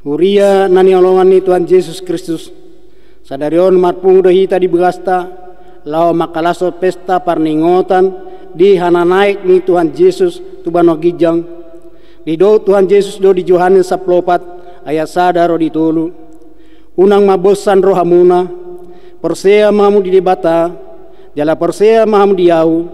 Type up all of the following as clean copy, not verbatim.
Uria nani olongan ni Tuhan Yesus Kristus sadarion matpungu hita di begasta lao makalaso pesta parningotan di hana naik ni Tuhan Yesus tubano gijang di do Tuhan Yesus do di Yohanes 14 ayat sadaro di tolu unang mabosan rohamuna persea mahamu di debata jala persea mahamu di au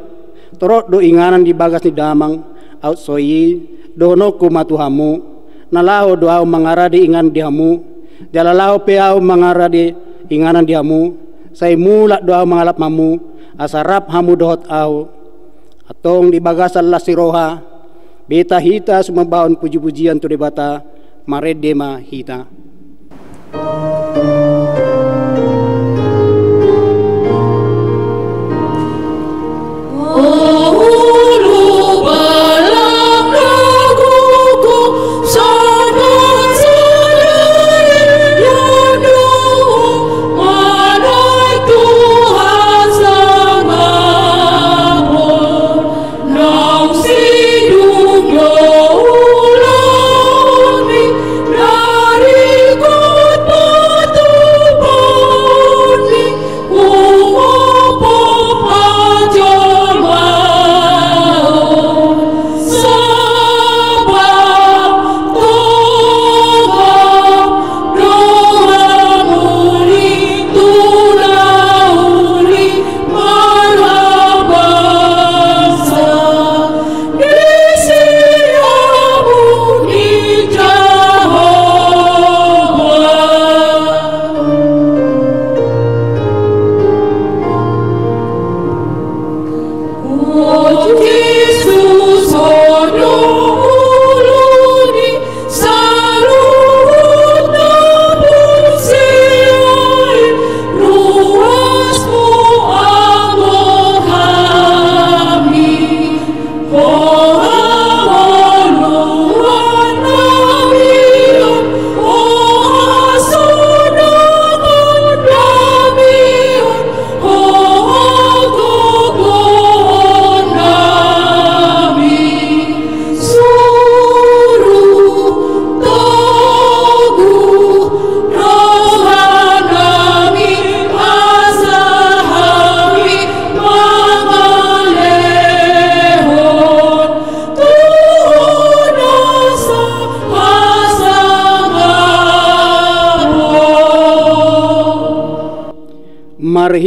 torot do inganan di bagas ni damang out soyi do noku matuhamu nalaho doa mangaradi ingan dihamu jalalao peau mangaradi inganan dihamu say mulak doa mangalap mamu asarap hamu dohot au atong di bagasan lasiroha beta hita sumabaon puji-pujian tu debata maredema hita.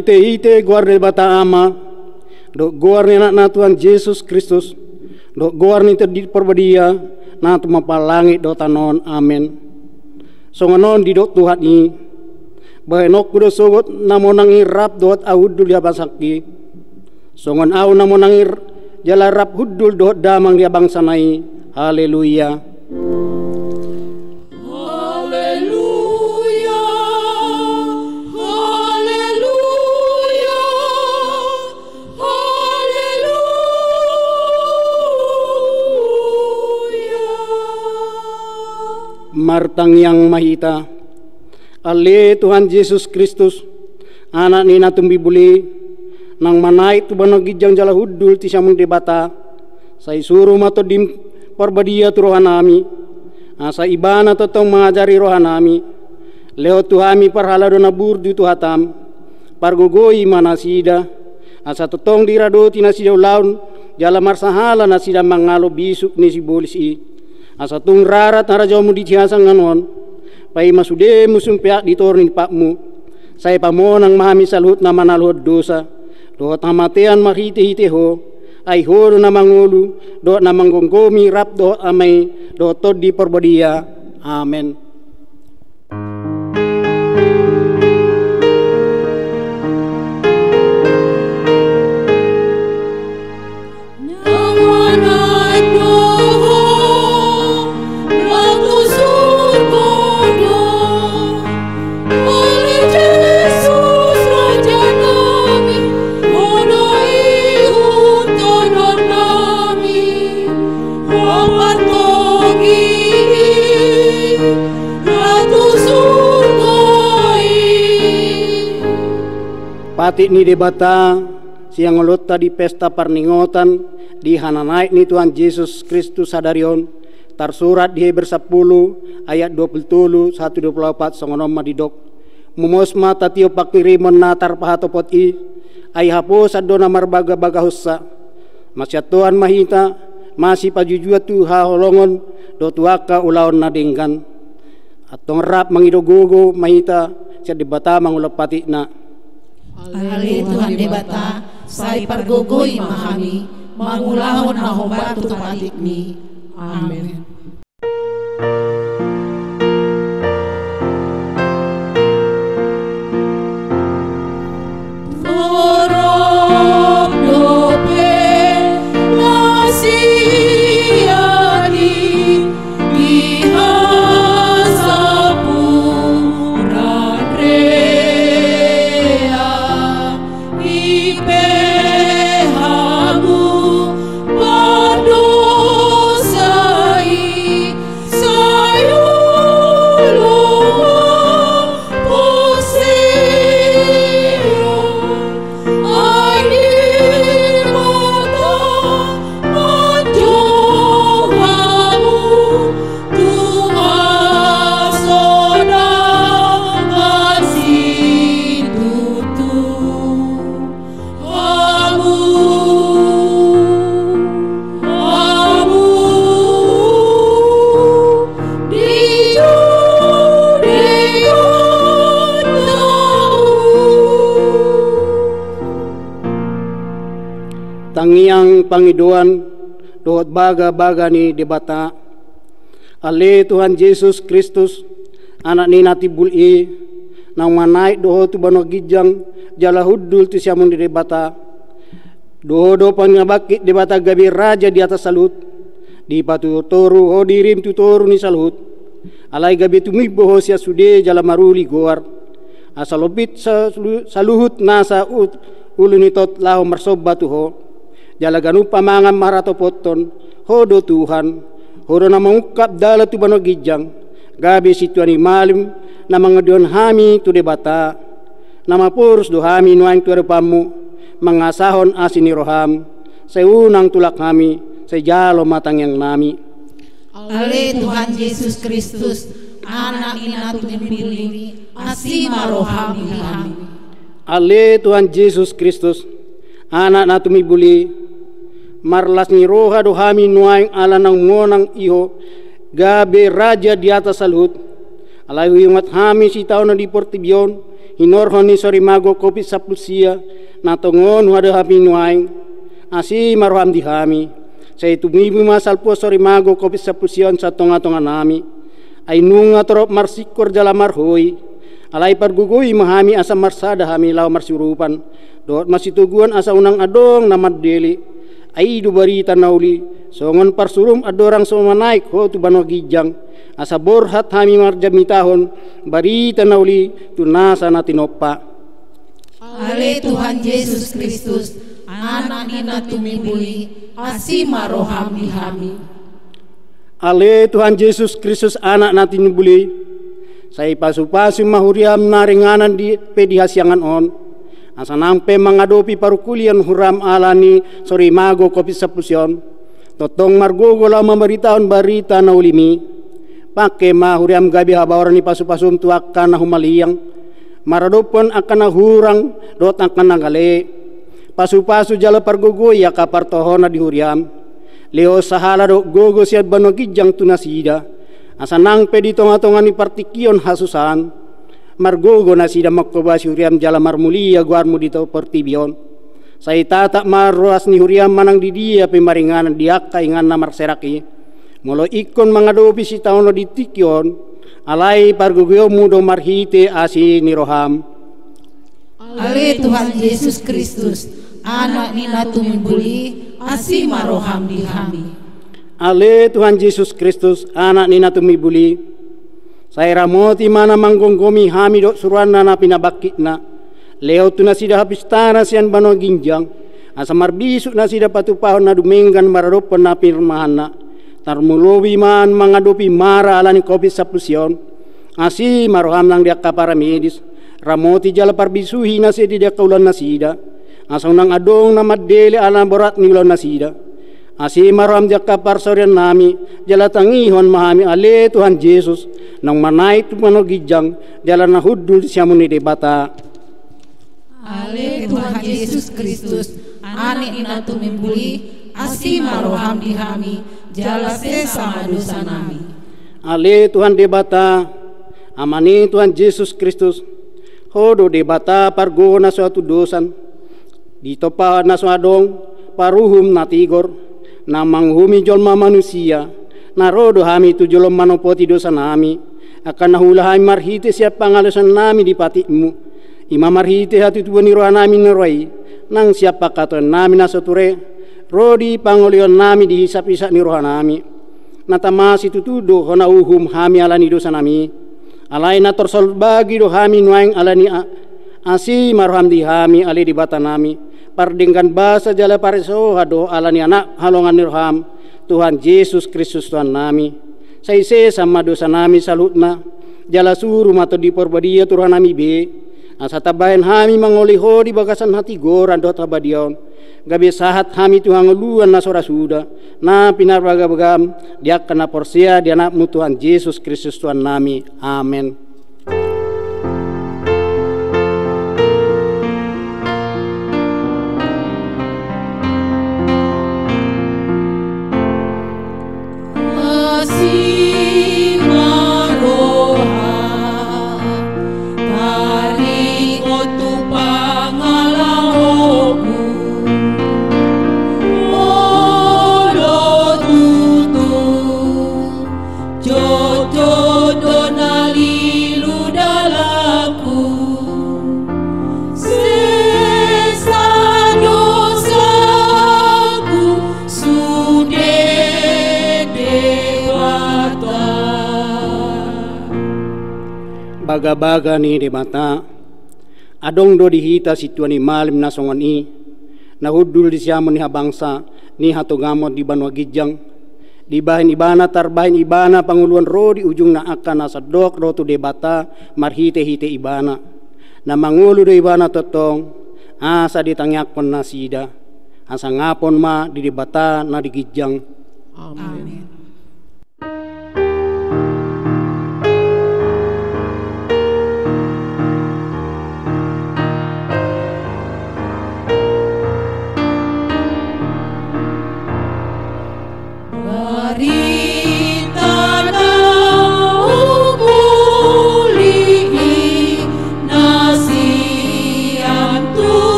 Hite guarne bata ama do guarne na Tuhan Yesus Kristus do guarne di perbadia na tumapalangi do tanon amen songonon di do Tuhan ni bahenok kudo sogot namonang irap dot awudul ya basaki songon au namonang jala rap hudul do damang dia bangsa nai haleluya. Martang yang mahita ale Tuhan Yesus Kristus anak ni natumbi buli nang manai tu banogijang jala hudul ti samung debata sai suruh mato dim perbadia tu rohanami asa ibana to tong mengajari rohanami leo tuhami parhala dona burdu tu hatam pargogoi manasida asa totong dirado tina sidau laun jala marsahala nasida mangalo bisuk ni si bolis i asa tung rarat harajamu di ciasang nganon pai masude musum pihak ditorni pakmu saya pamonang mahami salut nama naluhod dosa dohot hamatean mahite-hite ho ay ho na mangulu dohot na manggonggomi rap dohot amay dohot tod di porbodia. Amen. Pati ni debata siang ngolota di pesta parningotan di hananaik ni Tuhan Yesus Kristus sadarion tarsurat di Heber 10 ayat 27 124 songonom madidok mumosma tatio pakirimon natar pahatopot i ay hapos adona marbaga-baga hussa masya Tuhan mahita masih pajujua tu haholongon do tuaka ulaon nadingkan atong rap mangidogogo mahita siya debata mangulapati na Ali Tuhan debata, sai pargogoy mahami, mangulahon na hombatu tumatik ni. Amen. Tangiang pangiduan dohot baga-baga ni debata ale Tuhan Yesus Kristus anak ni natibul i nang manaik dohot tu bano gijang jala huddul tu siamun di debata doho pangabakit debata gabi raja di atas salut di patu toru ho dirim tu toru ni salut alai gabi tu miboho sia sude jala maruli goar asalobit saluhut nasa ulunitot lao marsobatu ho jalaganu pamangam maratopoton hodo Tuhan hodo na mangukap dala tu bano gijang gabi situani malim na mangadion hami tu debata nama purus do hami nuaing tu pamu mangasahon asini roham seunang tulak kami sejalo matang yang nami ale Tuhan Yesus Kristus anak inatu dipilih asima rohami kami ale Tuhan Yesus Kristus anak natumi buli marlas ni roha do hami nuaing ala nang ngonang iho gabe raja di atas salut alai huyungat hami si tao na di portibion hinorhon ni sorimago kopi sapusia na tongon wada hami nuaing asi marham di hami say tumibu masal po sorimago kopi sapusion sa tonga-tonga nami ay nunga torop marsikor jala marhoy alai pargugoy mahami asa marsada hami law marsurupan doot masituguan asa unang adong na maddeli ay do barita nauli songon parsurum adorang somanaik ho tu bano gijang asa borhat hami marjamitahon barita nauli tu nasa na tinoppa ale Tuhan Yesus Kristus anak ina tumibuli asima rohami hami ale Tuhan Yesus Kristus anak natin buli say pasu-pasu mahuriam naringanan di pedihasyangan on asa nampe mangadopi parukulian huram alani sorimago kopi sapusyon totong margogo la memberitaon barita na ulimi pake mahuriam gabi habawaran ni pasu-pasum tuakan na humaliyang maradopon akan na hurang dot akan nagale pasu-pasu jala pargogo ya kapartoho na dihuriam leo sahala do gogo siat bano gijang tunasida asanang pedi tonga-tonga ni partikion hasusan margogo nasida makkobasi huriam jala marmulia guarmu dito pertibion sai tata marroas ni huriam manang di dia pemaringanan diaka ingan na marseraki molo ikon mangadopi si taono di tikion alai pargugio mudo marhite asi ni roham. Ale Tuhan Yesus Kristus, anak nina tumibuli, asi maroham di kami. Ale Tuhan Yesus Kristus, anak nina tumibuli, saya ramoti mana manggonggomi hami dok suruhan nana pinabakitna, leo tu nasida habis tanah sian bano ginjang, asamar bisuk nasida patupahon na dumenggan maradopan na pirmahana, tarmulowi man mangadopi mara alani kopi sapusion, asi maroham nang dia kapara medis, ramoti jala parbisuhi nasi di dia kaulan nasida, asang nang adong na madele alam berat ni ulan nasida, asi maroham dia kapar sorian nami, jala tangihon mahami ale Tuhan Yesus, nang manai tu manogijang, jala nahudul siamuni debata. Ale Tuhan Yesus Kristus, anak ina tumibuli, asi maroham di kami, jala sesama dosa nami. Ale Tuhan debata, amani Tuhan Yesus Kristus, hodo debata pargo na suatu dosan, ditopa na suadong paruhum na tigor, na manghumi jolma manusia, na rodo hami tu jolom manopoti dosa nami, akan nahulahay marhite siap pangalasan nami di patimu, ima marhite hati tuan niroha nami niroai, nang siapa kata nami na soture, rodi pangolion nami dihisap-hisap niroha nami, natamasi tutudo hona uhum hami alani dosa nami, alai na torsol bagi do hami nuaing alani asi marham di hami ali di bata nami, pardingkan basa jala pareso hado alani anak halongan nirham, Tuhan Yesus Kristus Tuhan nami, saise sama dosa nami salutna, jala suruh mato di porbadia turhan nami be, asa tabayan hami mangoliho di bagasan hati goran do tabadion, gabe sahat hami Tuhan nguluan na sora suda, na pinarbagabagam, dia kena porsia dia anakmu Tuhan Yesus Kristus Tuhan nami, amin. Baga-baga ni debata, adong do dihita situani malim nasongan i, nahudul di siamon ni habangsa ni hatogamot di banwa gijang, di bahin ibana tarbahin ibana panguluan ro di ujung na akan nasadok roto debata marhite-hite ibana, na mangulu do ibana totong, asa ditangyakon na sida, asa ngapon ma di debata na di gijang. Amin.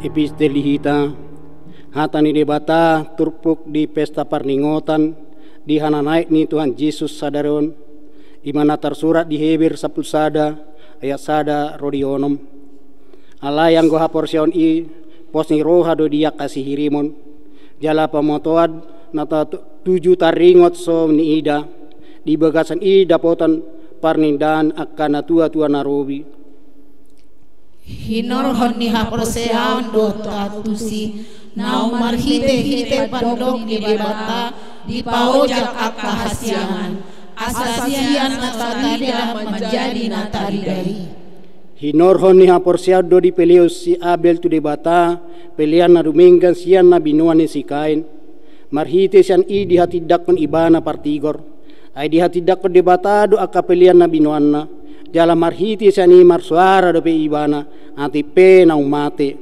Epistelihita hatani debata turpuk di pesta parningotan di hana naik ni Tuhan Yesus sadaron imana tersurat di Heber 10 sada ayat sada rodionom ala yang goha porsion i posni roha do dia kasih hirimon jala pamotoad nata 7 taringot so ni ida di bagasan ida potan parnindan akan tua narobi hinorhon ni haporseaon do tatusi nau marhite pandok di bata di paojak akahasiangan asasian nataridah menjadi nataridai hinorhon ni haporseado di peleus si Abel tu debata pelian na duminggan sian na binuan ni si Kain marhite sian i di hatidak kon ibana partigor ay di hatidak kon debatado akapelian na binuan na jala marhite sian i marsuara do pe ibana ati pe na umate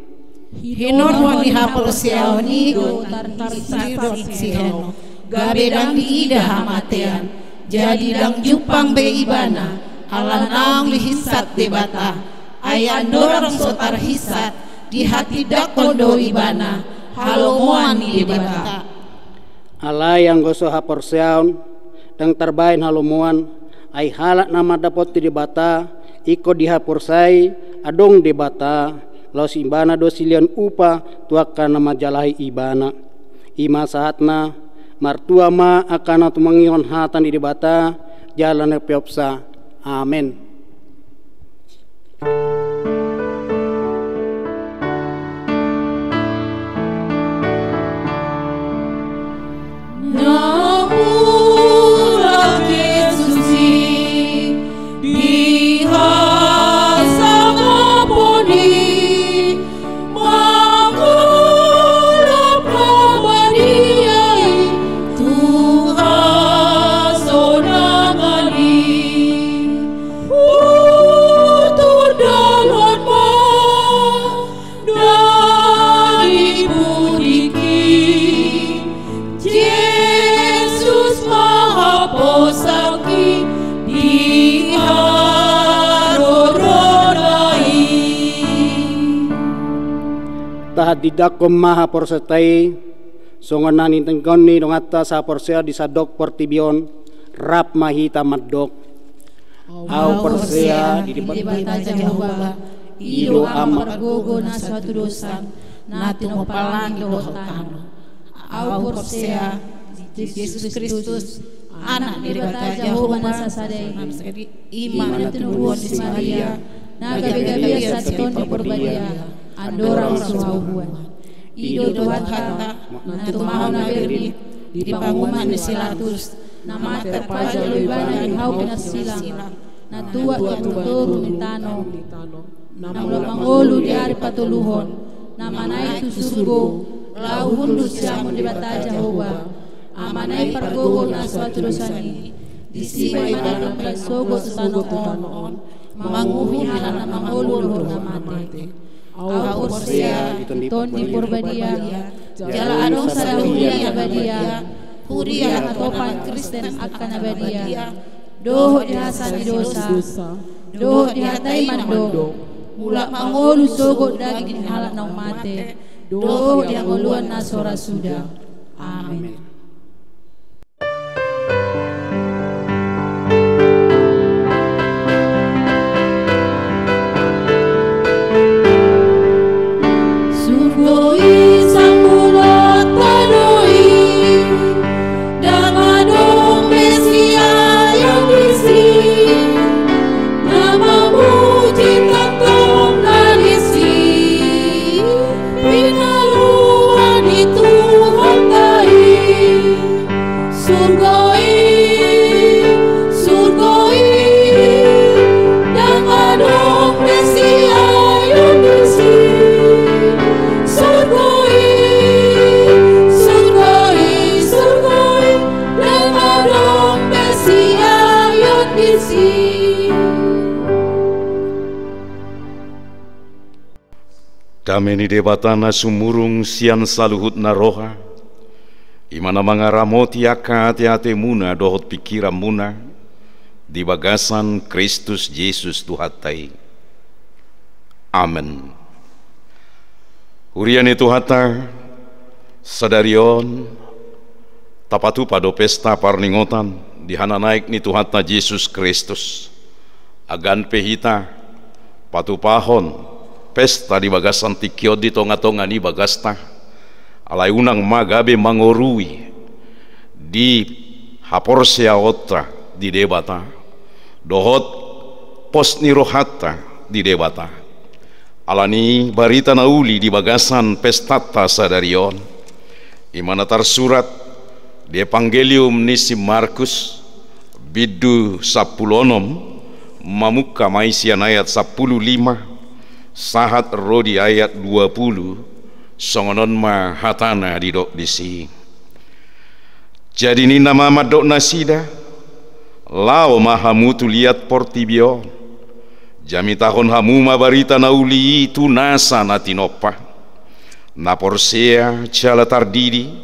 hinorhon ni haporseao ni do tartarisiro siheno gabe dang di ida hamatean jadi dang jupang be ibana alanang lihisat debata ayan dorang sotar hisat di hati dakon do ibana halomoan di debata alay ang goso haporseaon dang tarbain halomoan ay halak nama dapat di debata iko di haporsai adong debata los ibana do silian upa tuaka nama jalahi ibana ima saatna martua ma akan tumangion hatan di debata jalan peopsa amen. Didak ko maha porsetay songon nanin tenggon ni dong atta sa porsea di sadok portibion rap mahita madok au porsea di debata Jehovah ido amar gogo na suatu dosa natin mo palang dohotano au porsea Yesus Kristus anak debata Jehovah na sasadai iman natin uwon di Maria nagabi-gabi sa ton di porbadia andorang suahuan ido doat kata natumahaw na berdi di panguman ni silatus nama terpaja lebana hau pinasilang natua tuturu mitano namula mangolu di hari patuluhon namanay tusugo lauhun lusyamo di bata Jehovah amanay pargogo na suatu dosani disimay manang pagsogo sa tanoon manguhin na mangolu na mate au porsea ton di porbadia jala anong sarahuria abadia huria atopan Kristen akan abadia doh dihasa di dosa doh dihatai mando mula mangolu sogo daging halak nang mate doh diangoluan na sora sudah amin. Dameni debatana sumurung sian saluhut naroha imana mangaramoti aka ate muna dohot pikiran muna di bagasan Kristus Yesus Tuhatai. Amen. Hurian itu hata sadarion tapatu pado pesta parningotan di hana naik ni Tuhata Yesus Kristus agan pehita patu pahon pesta di bagasan tikiod di tonga-tonga ni bagasta alay unang magabe mangorui di Haporsea otra di debata dohot pos nirohata di debata alani barita nauli di bagasan pestata sadarion imana tersurat di Evangelium nisi Markus bidu 10 mamuka maisian ayat 15 sahat rodi ayat 20 songonon ma hatana didok disi. Jadi ni nama madok nasida lao mahamutu liat portibio jami tahun hamu barita nauli itu nasa natinopa na porsea cala tardidi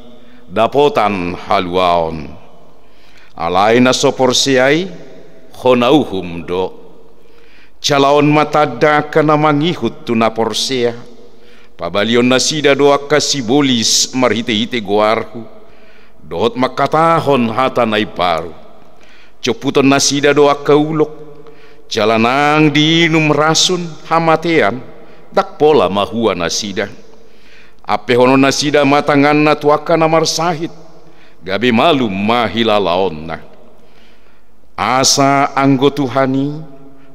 dapotan haluaon alaina so porseai honauhum do calaon matada kana mangihut tu na porsea pabalion nasida doa kasibolis marhite-hite goarhu dohot makatahon hata naiparu coputon nasida doa kaulok jalanang diinum rasun hamatean dak pola mahua nasida ape hono nasida matangan natuaka namar sahid gabe malum mahilalaonna asa anggo Tuhani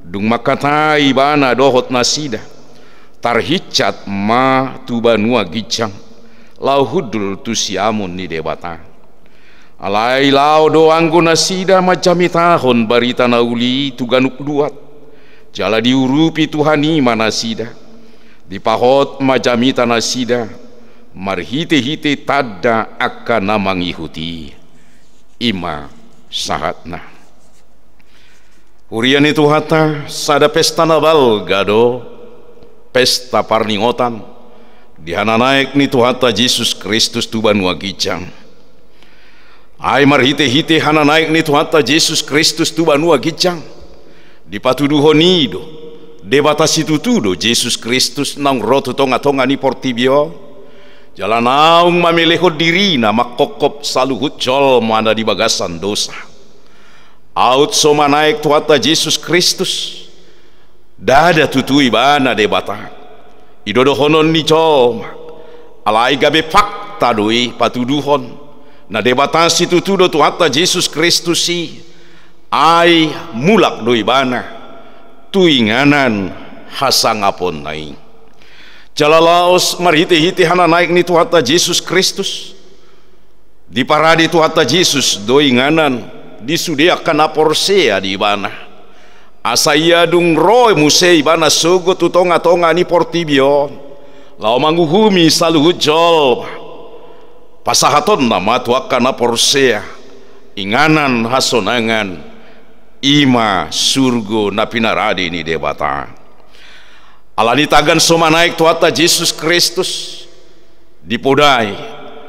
dung makatai bana dohot nasida tarhicat ma tubanua gicang lau hudul tu siamun ni debata alai lau doanggo nasida macami tahun barita nauli tu ganuk duat jala diurupi Tuhani manasida dipahot majamita nasida marhite-hite tada akan namangihuti ima sahatna urian itu hata sada pesta nabal gado pesta parningotan dihana naik ni Tuhata Yesus Kristus tuban wagicang ai marhite-hite hana naik ni Tuhata Yesus Kristus tuban wagicang dipatuduhonido debatasi tutudo Yesus Kristus nang rotu tonga-tonga ni portibio jalanaung mameleho dirina makokop saluhut jol mana di bagasan dosa out soma naik Tuhata Yesus Kristus dada tutui bana debata idodo honon ni com alai gabe fakta doi patuduhon na debata si tutudo Tuhata Yesus Kristus si ai mulak doi bana tuinganan hasangapon naing jalalaos marhite-hite hana naik ni Tuhata Yesus Kristus di paradi Tuhata Yesus doinganan disudiakan aporsea di bana asaya dung roy musei bana sogo tu tonga-tonga ni portibio lau manguhumi saluhut jol pasahaton nama tuakana porsea inganan hasonangan ima surgo na pinaradi ni debata alani tagan soma naik Tuhata Yesus Kristus dipodai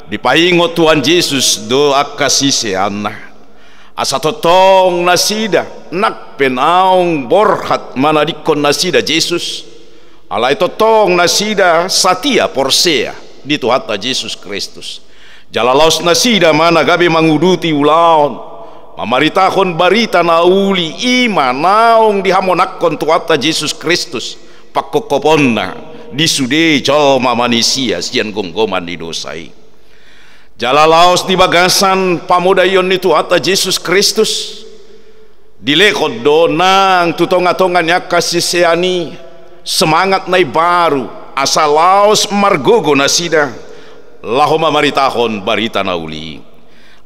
dipaingo Tuhan Yesus doa kasih anak asa totong nasida nak penaung borhat mana dikon nasida Yesus alai totong nasida satia porsea di Tuhata Yesus Kristus jalalaos nasida mana gabe manguduti ulaon mamaritahon barita nauli ima naung dihamonakon Tuhata Yesus Kristus pakokoponna disude jolma manusia sian gonggoman didosai jalalaos di bagasan pamudayon ni Tuhata Yesus Kristus dilekod donang tutonga-tongannya kasih seani semangat nai baru asalaos margogo nasida lahoma maritahon barita nauli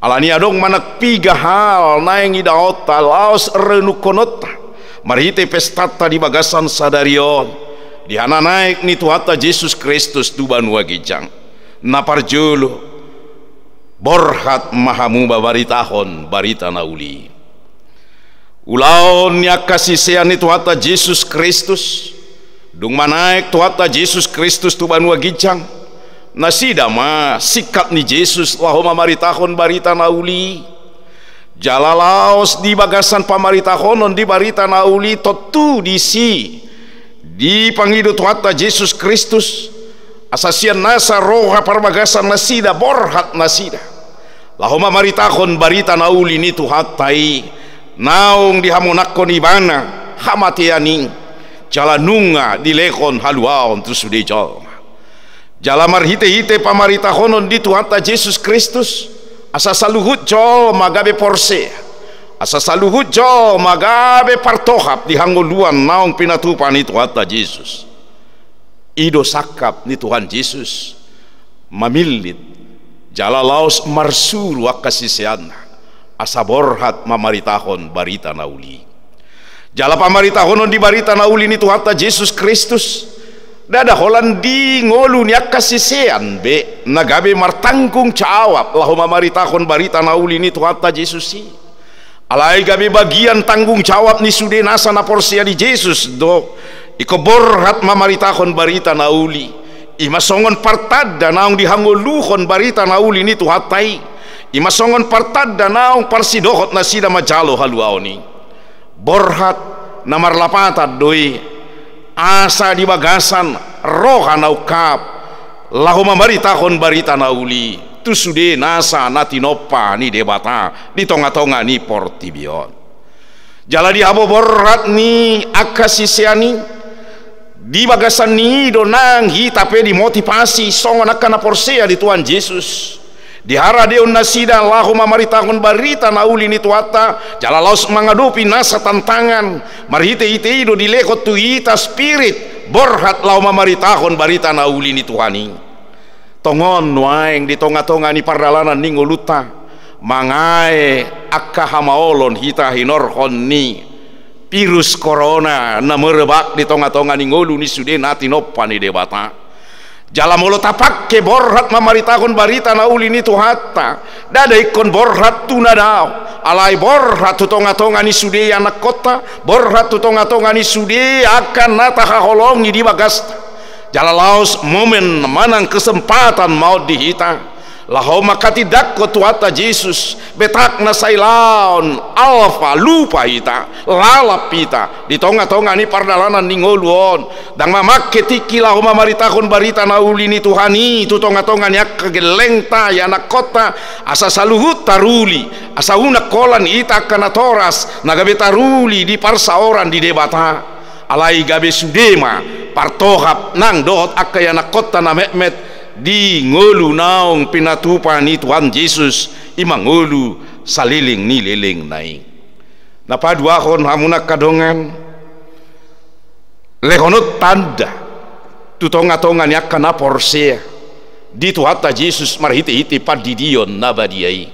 alani adong manak piga hal naing idaota laos renukonota marhite pestata di bagasan sadarion dihana naik ni Tuhata Yesus Kristus tuban wagijang naparjulu borhat mahamu baritahon barita nauli ulaon nya kasih seani Tuhata Yesus Kristus dung manaik Tuhata Yesus Kristus tuban wagicang nasida ma sikap ni Yesus lahoma maritahon barita nauli jalalaos di bagasan pamaritahonon di barita nauli totu disi di panghido Tuhata Yesus Kristus asasian nasa roha parbagasan nasida borhat nasida lahoma maritahon barita nauli ni Tuhatai naung dihamonakon ibana hamatiani jalanunga dilekon haluaon terus sudejol jala marhite-hite pamaritahonon di Tuhata Yesus Kristus asa saluhut jol magabe porse, asa saluhut jol magabe partohap di hangoluan naong pinatupan ni Tuhan Yesus. Ido sakap ni Tuhan Yesus mamilit jala laos marsuru akasisian asa borhat mamaritahon barita nauli. Jala pamaritahon di barita nauli ni Tuhan Yesus Kristus. Dada holan di ngolu niak kasisian be nagabe martanggung jawab lahu mamaritahon barita nauli ni Tuhan Yesus si. Alai gabe bagian tanggung jawab ni sude nasa na porsia di Yesus do iko borhat mamaritahon barita nauli. Imasongon partad naong dihangoluhon barita nauli ni Tuhan tai. Imasongon partad naong parsidohot na sida majalo haluao ni. Borhat namar lapatad doi asa di bagasan roha naukap lahu mamaritahon barita nauli tu sude nasa natinopa ni debata di tonga-tonga ni portibion. Jala di habo borhat ni akasisiani di bagasan ni donang hitape di motivasi songon akan porsea di Tuhan Yesus. Di hara deun nasida lahu mamaritahon barita nauli ni tuata jala laos mangadopi nasa tantangan marhite ite ido dilekot tu ita spirit borhat lahu mamaritahon barita nauli ni Tuhani. Tongon waeng di tonga-tonga ni pardalanan ni ngoluta mangae akka hamaolon hita hinorhon ni virus corona na merebak di tonga-tonga ni ngolu ni sude natinopa ni debata. Jala molo tapak ke borhat mamaritahon barita nauli ni Tuhata dada ikon borhat tu nadao alai borhat tu tonga-tonga ni sude anak kota borhat tu tonga-tonga ni sude akan nataha holongi di bagasta. Jala laos momen manang kesempatan mau dihita lahau makati dakko Tuhan Yesus betak na sailaon alfa lupa hita lalap hita di tonga-tonga ni pardalanan ni ngoluon dang mamake tiki lahau mamaritahon barita nauli ni Tuhani tu tonga-tonga ni kagelengta ya anak kota asa saluhut taruli asa unak kolan ita kana toras nagabe taruli di parsaoran di debata alai gabe sudema partohap nang dohot akay anak kota na mehmet di ngolu naong pinatupan ni Tuhan Yesus imang ngolu saliling ni liling naing napaduahon hamunak kadongan lehonot tanda tutonga-tonga ni akan naporsea di Tuhan Yesus marhiti-hiti padidion nabadiai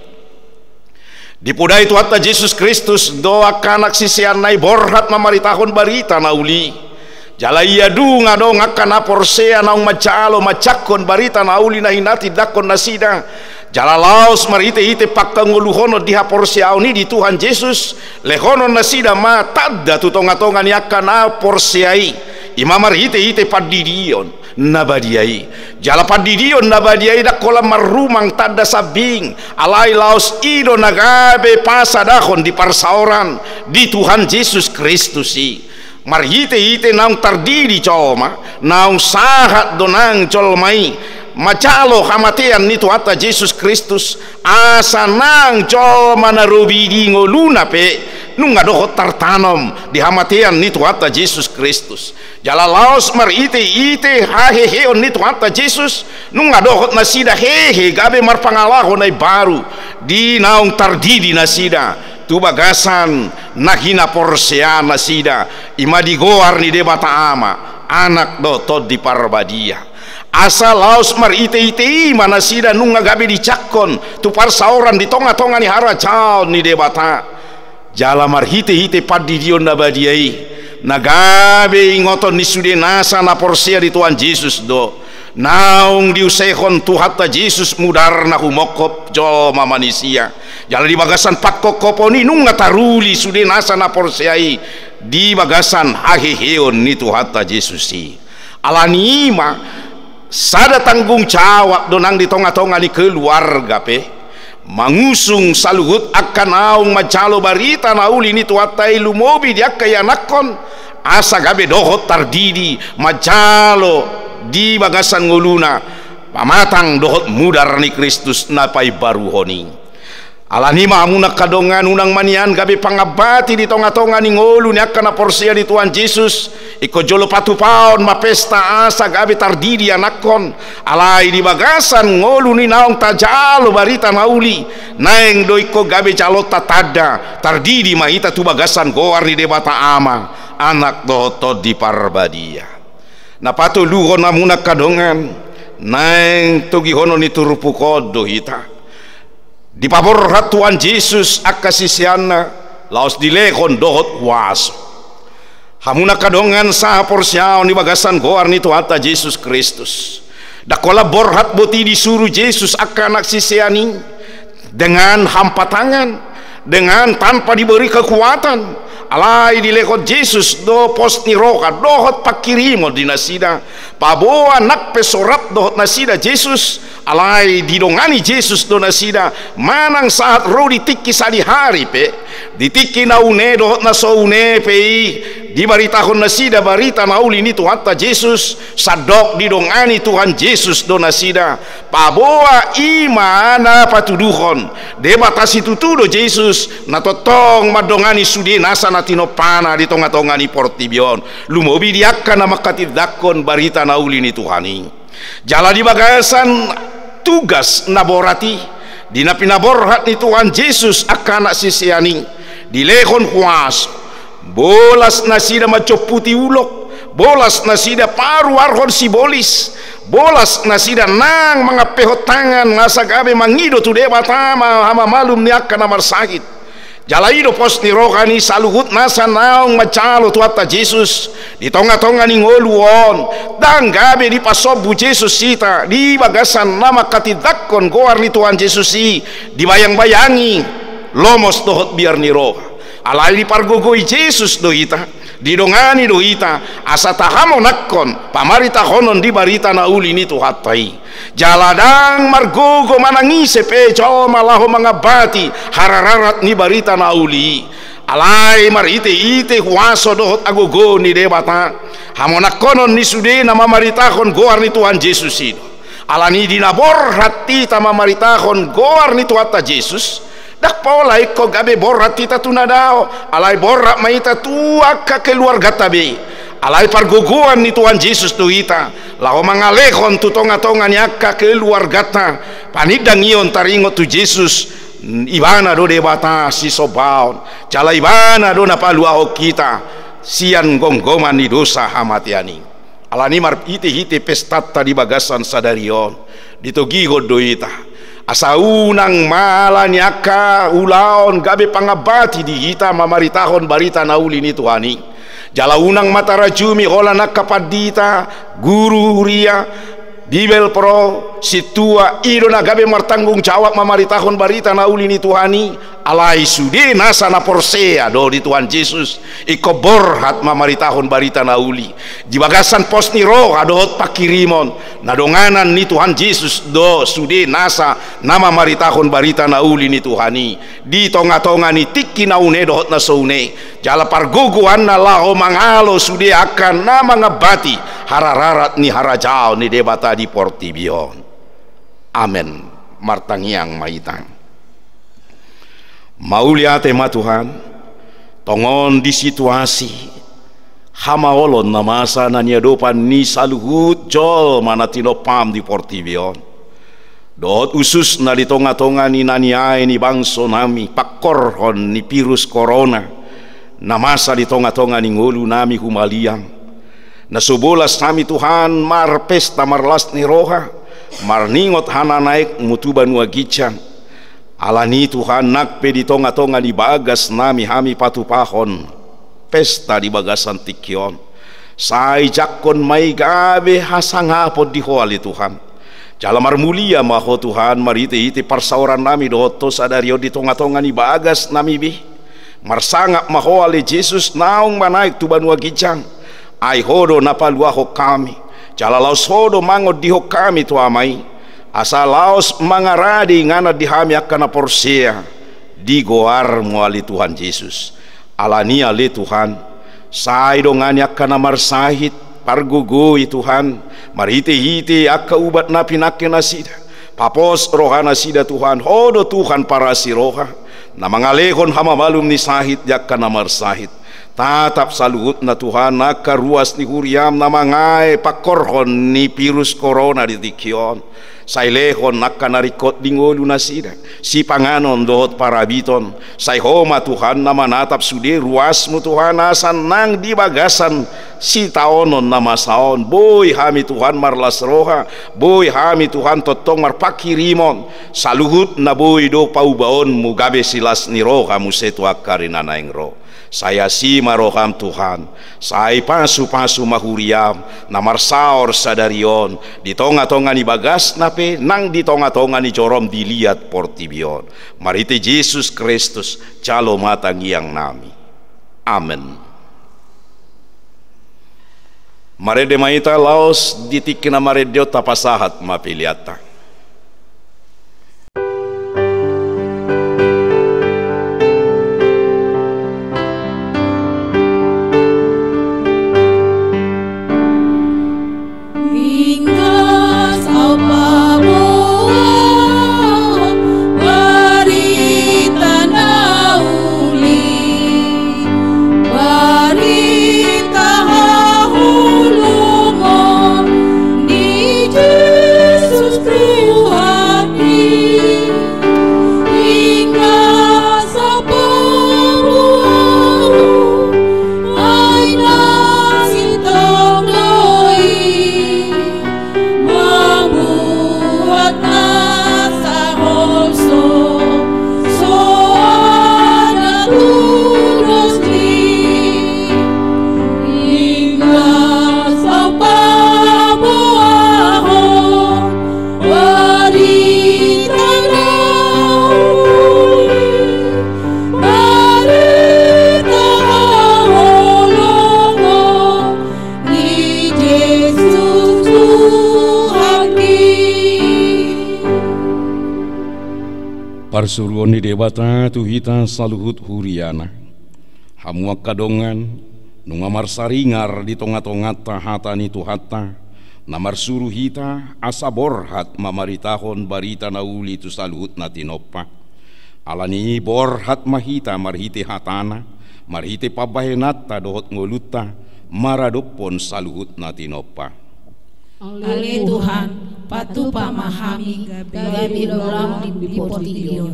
di pudai Tuhan Yesus Kristus doa kanak sisian nai borhat mamaritahon barita nauli. Jala iya dunga dong akan aporsea naung macalo macakon barita nauli na hinati dakon nasida. Jala laos marite ite pakka nguluhono di aporsea ni di Tuhan Yesus lehono nasida ma tadda tu tonga-tonga ni akan aporseai imamar ite padidion nabadiai. Jala padidion nabadiai dak kolam marumang tadda sabing alai laos ido nagabe pasadahon di parsaoran di Tuhan Yesus Kristus si. Marhite ite naung tardiri colma naung sahat donang colmai macalo kamatian ni Tuhan Yesus Kristus asa nang colma narubidi ngoluna pe nung ngadohot tartanom di hamatian ni Tuhan Yesus Kristus. Jala laos marite ite haheheon ni Tuhan Yesus nung ngadohot nasida hehe gabe marpangalahon ay baru di naung tardidi nasida tu bagasan nahina porsea nasida imadi goar ni debata ama anak dotot di parbadia asa laos marite ite mana sida nung gabe dicakon tu parsaoran di tonga-tonga ni hara caon ni debata jala marhite hite padidion nabadiai nagabe ingoton ni sude nasa na porsea di Tuhan Yesus do naung diusehon Tuhan Yesus mudar na humokop joma manusia jala di bagasan patkokoponi nung ngataruli sude nasa na porseai di bagasan haheheon ni Tuhan Yesus si alanima sada tanggung jawab donang di tonga-tonga ni keluarga pe mangusung saluhut akan naung macalo barita nauli ni Tuhan lumobi dia kaya nakon asa gabe dohot tardidi macalo di bagasan nguluna pamatang dohot mudar ni Kristus napai baru honi alani mamuna kadongan unang manian gabe pangabati di tonga-tonga ni ngulu ni akan aporsea di Tuhan Yesus iko jolo patu paon mapesta asa gabe tardidi anakon alai di bagasan ngulu ni naong tajalo barita nauli naeng doiko gabe calota tada tardidi mahita tu bagasan goar di debata ama anak doto di parbadia na pato luho namuna kadongan naeng togi hono ni turupu kodo hita di pabor Tuhan Yesus akasisiana laos dilekon dohot waso hamuna kadongan saha porsiao ni bagasan goar ni Tuhan Yesus Kristus dakola borhat boti disuruh Yesus akan anak sisiani dengan hampa tangan, dengan tanpa diberi kekuatan alai dilekot Yesus do pos ni roka dohot pakirimo di nasida paboa nak pesorat dohot nasida Yesus alai didongani Yesus do nasida manang saat ro ditiki sadi hari pe ditiki naune dohot nasoune pe di baritahon nasida barita nauli ni Tuhan Yesus sadok didongani Tuhan Yesus do nasida paboa imana patuduhon debatasi tutudo Yesus natotong madongani sudi nasa natino pana di tonga-tongani portibion lumobi diakan nama katidakon barita nauli ni Tuhani jala di bagasan tugas naborati dinapinaborhat ni Tuhan Yesus akan sisiani dilehon kuas bolas nasida macoputi ulok bolas nasida paru arhon sibolis bolas nasida nang mga pehot tangan ngasa gabe mangido tu debatama hama malum ni akan namar sakit jalaido pos ni rohani saluhut nasa naong macalo tuata Yesus di tonga-tonga ni ngoluon dan gabe di pasobu Yesus sita di bagasan nama katidakon goar ni Tuhan Yesus si dibayang-bayangi lomos dohot biar ni roh alai di pargogoi Yesus doita didongani doita asa tahamo nakkon pamarita honon di barita nauli ni Tuhatai jaladang margogo manangise pe co malaho mangabati harararat ni barita nauli alai marite ite huaso dohot agogo ni debata hamonakkonon ni sude nama maritahon goar ni Tuhan Yesus itu alani dinabor hati tama maritahon goar ni Tuhan Yesus dak pola iko gabe borat kita tunadao alai borat maita tua ka keluarga tabe alai pargogoan ni Tuhan Yesus tu ita lao mangalehon tu tonga-tonga nyaka keluarga ta panidang ion taringo tu Yesus ibana do debata si sobaon cala ibana do napaluao kita sian gonggoman ni dosa hamatiani alani mar ite pestata di bagasan sadarion ditogigo do ita asa unang malanyaka ulaon gabe pangabati di hita mamaritahon barita nauli ni Tuhani jala unang matarajumi hola nakapadita guru huria dibel pro situa idona gabe martanggung jawab mamaritahon barita nauli ni Tuhani alai sude nasa na porsea do di Tuhan Yesus iko borhat mamaritahon barita nauli di bagasan pos ni roh adot pakirimon nadonganan ni Tuhan Yesus do sude nasa nama maritahon barita nauli ni Tuhani di tonga-tonga ni tiki naune dohot na soune jala pargogoan na laho mangalo sude akan nama ngabati harararat ni harajao ni debata di portibion amen martangiang maitang maulia tema Tuhan tongon di situasi hamaolon na masa na niadopan ni saluhut jol manatino pam di portibion dohot usus na di tonga-tonga ni naniay ni bangso nami pakorhon ni virus corona na masa di tonga-tonga ni ngulu nami humaliang na subolas nami Tuhan mar pesta marlas ni roha marningot hana naik mutuban wagicang alani Tuhan nakpe di tonga-tonga di bagas nami hami patupahon pesta di bagasan tikion sai jakon mai gabe hasangapod di hoali Tuhan jalamar mulia maho Tuhan marite-ite parsauran nami doto sadario di tonga-tonga ni bagas nami bi marsangap maho ali Yesus naung manaik tuban wagicang ai hodo napaluaho kami jalalaus hodo mangod diho kami tuamai asa laos mangaradi ngana dihami akan porsea di goar muali Tuhan Yesus alania le Tuhan sai dongani akan marsahit pargugui Tuhan marite-hite akka ubat napi nakke nasida papos rohana sida Tuhan hodo Tuhan para si roha na mangalehon hama malum ni sahit yakka na marsahit Tatap saluhut na Tuhan nakaruas ni huriam na mangai pakorhon ni virus corona di tikyon. Sailehon nakanarikot dingolu nasida si panganon dohot parabiton. Say homa Tuhan na manatap sudi ruasmu Tuhan asan nang di bagasan si taonon na masaon. Boy hami Tuhan marlas roha, boy hami Tuhan totong marpakirimon. Saluhut na boy do paubaon mu gabe silas ni roha musetu akarina naing roh. Saya si maroham Tuhan, saya pasu-pasu mahuriam, namar saor sadarion, di tonga-tonga ni bagas nape, nang di tonga-tonga ni jorom dilihat portibion. Marite Yesus Kristus, calo matang yang nami. Amen. Marede maita laos ditikina maredeo tapasahat mapiliata. Parsuruan ni debata tuhita saluhut huriana hamuak kadongan nungamar saringar di tonga-tonga tahata ni tuhata namar suruh hita asaborhat mamaritahon barita nauli tu saluhut na tinopa alani borhat mahita marhite hatana marhite pabahenata dohot ngoluta maradopon saluhut na tinopa. Ale Tuhan, patu pamahami gabi dolang di portigion.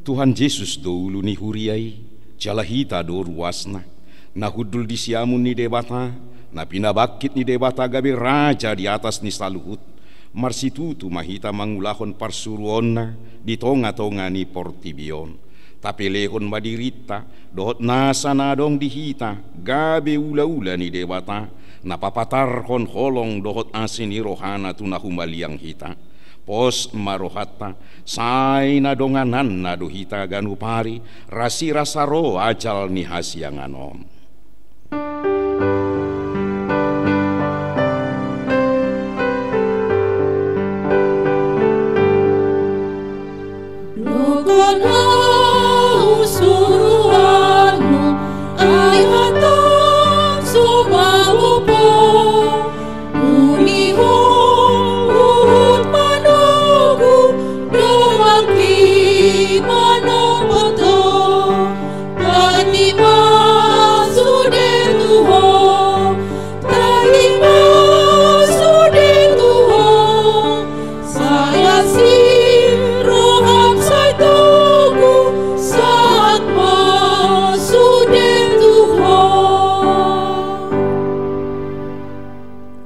Tuhan Yesus dulu ni huriai, jalahita do ruasna, nahudul di siamun ni debata, na pinabakit ni debata gabi raja di atas ni saluhut, marsitutu mahita mangulahon parsuruonna di tonga-tonga ni portibion. Tapi lehon madirita, dohot nasa nadong dihita, gabe ula-ula ni debata, napapatar hon holong dohot asini rohana tu nahumaliang hita pos marohata say nadonganan naduhita ganupari rasi rasaro ajal ni hasianganom.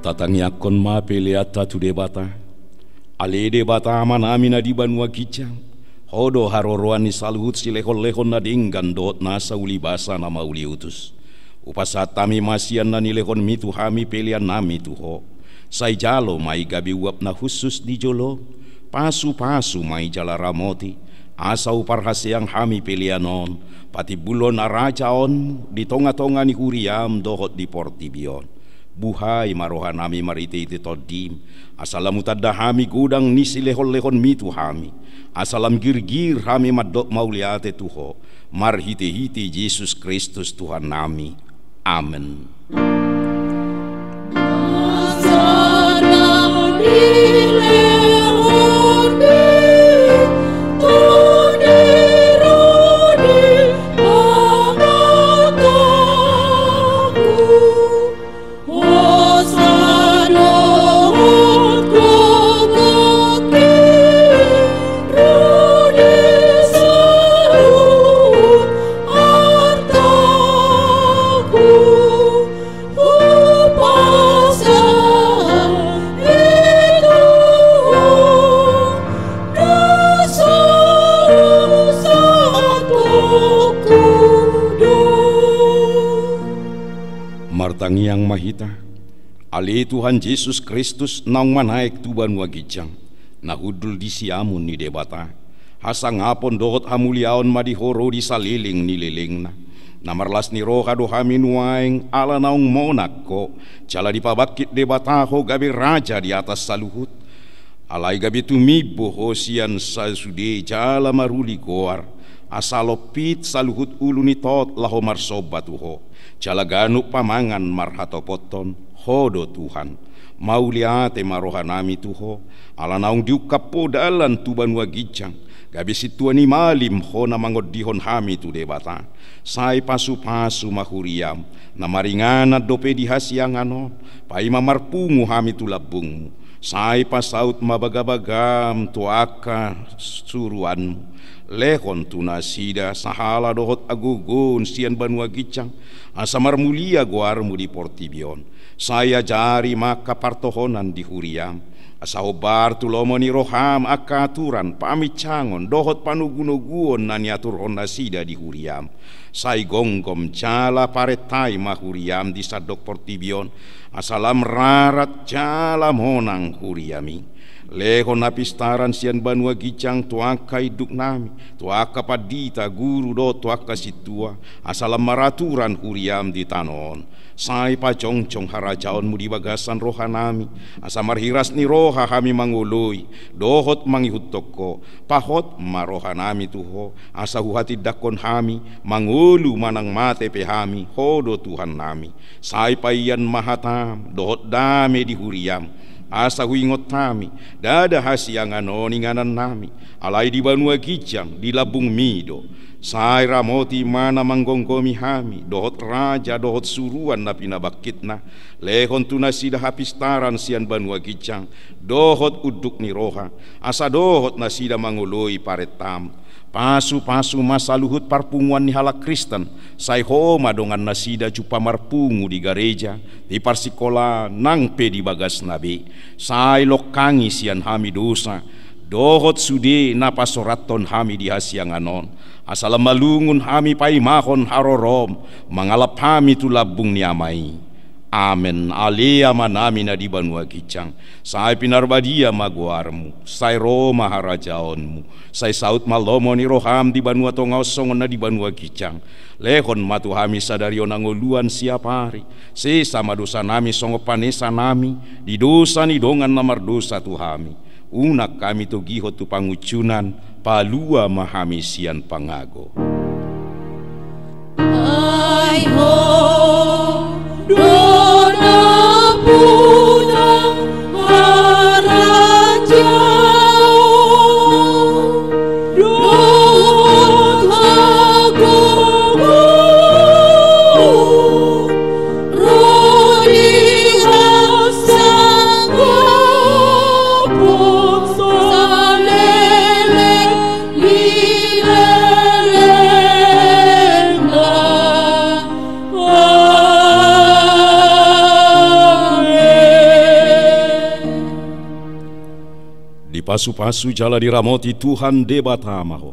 Tatangiyakon mapeliata tu debata ale debata manami na di banua kicang hodo haroroan ni saluhut si lehon-lehon na dinggan dot nasa uli basa na mauli utus upasatami masian na ni lehon mitu hami pelian nami tuho say jalo may gabi uap na husus di jolo pasu-pasu may jala ramoti asaw parhasyang hami pelianon pati bulon na rajaon di tonga-tonga ni huriam dohot di portibion. Buhay marohan nami marite iti todim asalam utadda hami gudang nisi lehon-lehon mitu hami asalam girgir hami madok mauliate tuho marhite-hite Yesus Kristus Tuhan nami. Amen. Batang yang mahita, ali Tuhan Yesus Kristus naung manaik tuban wagijang, nahudul di siamun ni debata, hasang ngapon dohot hamuliaon madihoro di saliling ni lilingna, namarlas ni roha dohamin waing ala naung monak ko, jala dipabakit debata ho gabi raja di atas saluhut, alai gabi tumibo ho sian sasude jala maruli goar, asalopit saluhut uluni tot laho marsobatu ho, jala ganuk pamangan marhatopoton hodo Tuhan mauliate marohanami tuho ala naung diukap podalan tuban wagijang gabi situani malim ho na mangodihon hami tu debata sai pasu-pasu mahuriam na maringana dope di hasiangano pai mamarpungu hami tu labungmu sai pasaut mabagabagam tuaka suruanmu lehon tunasida sahala dohot agugun sian banua gicang asamar mulia goarmu di Portibion saya jari maka partohonan di huriam asahobar tulomoni roham akaturan pamicangon dohot panugunoguon naniatur honasida di huriam sai gonggom jala paretai mahuriam di sadok Portibion asalam rarat jala monang huriami lehon napistaran sian banua gicang tuaka iduk nami tuaka padita guru do tuaka situa asalam maraturan huriam di tanon sai pacongcong harajaonmu di bagasan rohanami asamar hiras ni roha kami mangului dohot mangihut toko pahot marohanami tuho asahu hati dakon hami mangulu manang mate pehami hodo Tuhan nami sai paian mahatam dohot dame di huriam asa huingot kami dada hasiangan oninganan nami alai di banua gijang di labung mido sai ramoti mana manggonggomi hami dohot raja dohot suruan na pinabakitna lehon tunasida hapistaran sian banua gijang dohot uduk ni roha asa dohot nasida mangoloi paretam pasu-pasu masa luhut parpunguan ni halak Kristen sai homa dongan nasida jupa marpungu di gereja di parsikola nang pe di bagas nabi sai lokangi sian hami dosa dohot sude napasoraton hami di hasianganon asalam malungun hami pai mahon harorom mangalap hami tu labung niamai amen alea manami na di banua gicang sai pinarbadia maguarmu sai roma harajaonmu sai saut malomo ni roham di banua tongausongon na di banua gicang lehon matu hami sadario nangoluan siapari se sama dosa nami songo panesa nami di dosa ni dongan namar dosa tu hami unak kami tu giho tu pangucunan palua mahami sian pangago ai ho dona punang haraja dot hagogo rodi hasanggo salele lilelenga pasu-pasu jala diramoti Tuhan debatama ho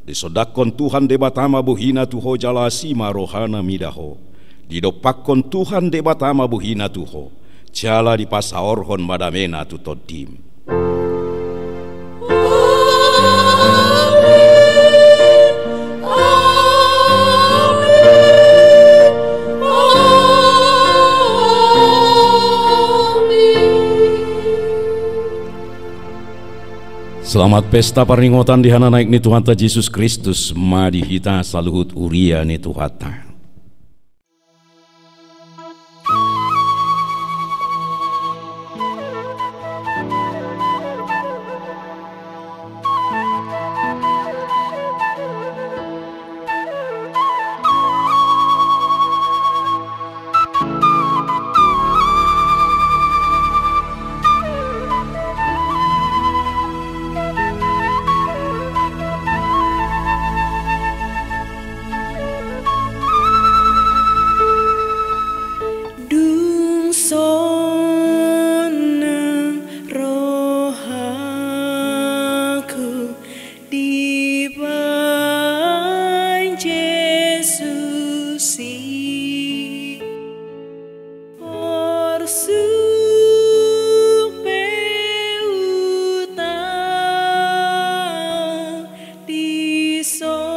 disodakon Tuhan debatama buhina tuho jala sima rohana midaho didopakon Tuhan debatama buhina tuho jala dipasaorhon madamena tu todim Selamat pesta paringotan di hana naik ni Tuhan ta Yesus Kristus madi hita saluhut uria ni Tuhata. so